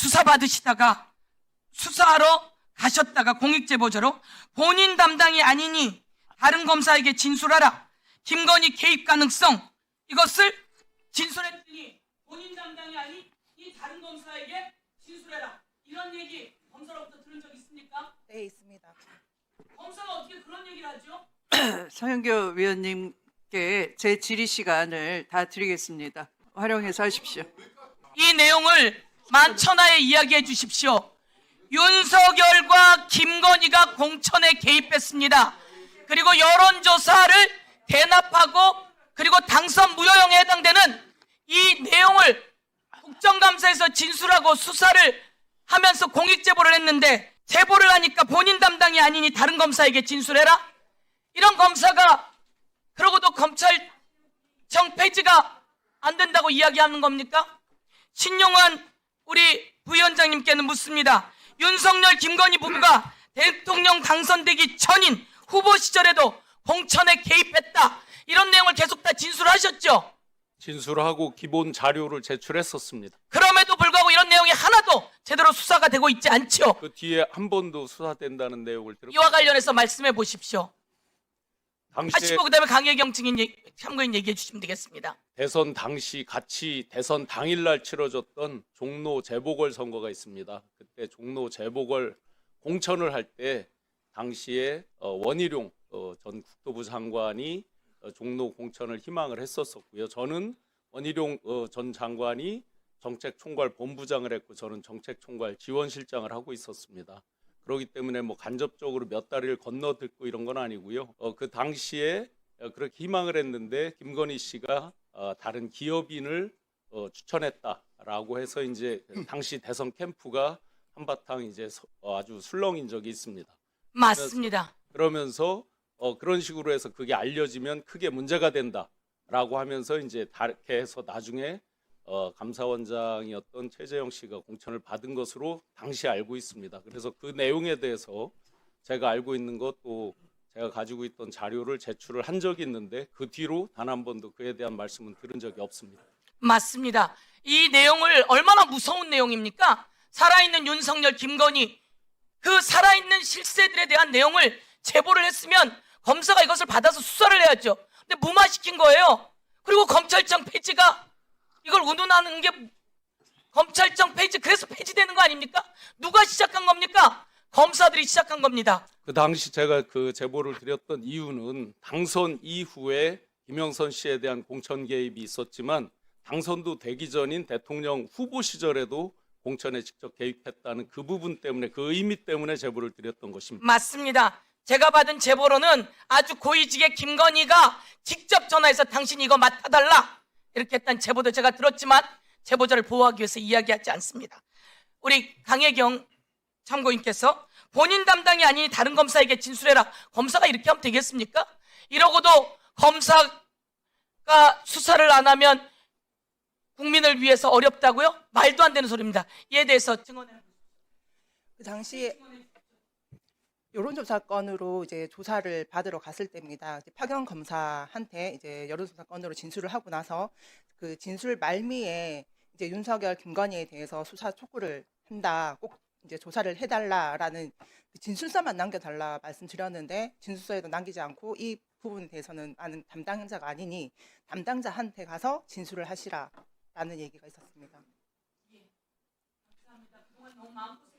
수사 받으시다가 수사하러 가셨다가 공익제보자로 본인 담당이 아니니 다른 검사에게 진술하라. 김건희 개입 가능성 이것을 진술했더니 본인 담당이 아닌 이 다른 검사에게 진술해라. 이런 얘기 검사로부터 들은 적 있습니까? 네, 있습니다. 검사가 어떻게 그런 얘기를 하죠? 서영교 위원님께 제 질의 시간을 다 드리겠습니다. 활용해서 하십시오. 이 내용을 만천하에 이야기해 주십시오. 윤석열과 김건희가 공천에 개입했습니다. 그리고 여론조사를 대납하고 그리고 당선 무효형에 해당되는 이 내용을 국정감사에서 진술하고 수사를 하면서 공익제보를 했는데 제보를 하니까 본인 담당이 아니니 다른 검사에게 진술해라? 이런 검사가 그러고도 검찰청 폐지가 안 된다고 이야기하는 겁니까? 신용환 우리 부위원장님께는 묻습니다. 윤석열 김건희 부부가 대통령 당선되기 전인 후보 시절에도 공천에 개입했다. 이런 내용을 계속 다 진술하셨죠? 진술하고 기본 자료를 제출했었습니다. 그럼에도 불구하고 이런 내용이 하나도 제대로 수사가 되고 있지 않죠? 그 뒤에 한 번도 수사된다는 내용을 이와 관련해서 말씀해 보십시오. 당시에 하시고 그다음에 강혜경 참고인 얘기해 주시면 되겠습니다. 대선 당시 같이 대선 당일날 치러졌던 종로 재보궐 선거가 있습니다. 그때 종로 재보궐 공천을 할 때 당시에 원희룡 전 국토부 장관이 종로 공천을 희망을 했었고요. 저는 원희룡 전 장관이 정책총괄 본부장을 했고 저는 정책총괄 지원실장을 하고 있었습니다. 그렇기 때문에 뭐 간접적으로 몇 다리를 건너듣고 이런 건 아니고요. 그 당시에 그렇게 희망을 했는데 김건희 씨가 다른 기업인을 추천했다라고 해서 이제 당시 대선 캠프가 한바탕 이제 아주 술렁인 적이 있습니다. 맞습니다. 그러면서 그런 식으로 해서 그게 알려지면 크게 문제가 된다라고 하면서 이제 다르게 해서 나중에 감사원장이었던 최재형 씨가 공천을 받은 것으로 당시 알고 있습니다. 그래서 그 내용에 대해서 제가 알고 있는 것도 제가 가지고 있던 자료를 제출을 한 적이 있는데 그 뒤로 단 한 번도 그에 대한 말씀은 들은 적이 없습니다. 맞습니다. 이 내용을 얼마나 무서운 내용입니까? 살아있는 윤석열, 김건희 그 살아있는 실세들에 대한 내용을 제보를 했으면 검사가 이것을 받아서 수사를 해야죠. 근데 무마시킨 거예요. 그리고 검찰청 폐지가 이걸 운운하는 게 검찰청 폐지 그래서 폐지되는 거 아닙니까? 누가 시작한 겁니까? 검사들이 시작한 겁니다. 그 당시 제가 그 제보를 드렸던 이유는 당선 이후에 김영선 씨에 대한 공천 개입이 있었지만 당선도 되기 전인 대통령 후보 시절에도 공천에 직접 개입했다는 그 부분 때문에 그 의미 때문에 제보를 드렸던 것입니다. 맞습니다. 제가 받은 제보로는 아주 고위직의 김건희가 직접 전화해서 당신이 이거 맡아달라 이렇게 했다는 제보도 제가 들었지만 제보자를 보호하기 위해서 이야기하지 않습니다. 우리 강혜경 참고인께서 본인 담당이 아닌 다른 검사에게 진술해라. 검사가 이렇게 하면 되겠습니까? 이러고도 검사가 수사를 안 하면 국민을 위해서 어렵다고요? 말도 안 되는 소리입니다. 이에 대해서 증언해 주세요. 그 당시에 여론조사 건으로 이제 조사를 받으러 갔을 때입니다. 이제 파견 검사한테 이제 여론조사 건으로 진술을 하고 나서 그 진술 말미에 이제 윤석열, 김건희에 대해서 수사 촉구를 한다. 꼭 이제 조사를 해달라라는 그 진술서만 남겨달라 말씀드렸는데 진술서에도 남기지 않고 이 부분에 대해서는 나는 담당자가 아니니 담당자한테 가서 진술을 하시라라는 얘기가 있었습니다. 감사합니다. 그동안 너무 마음고생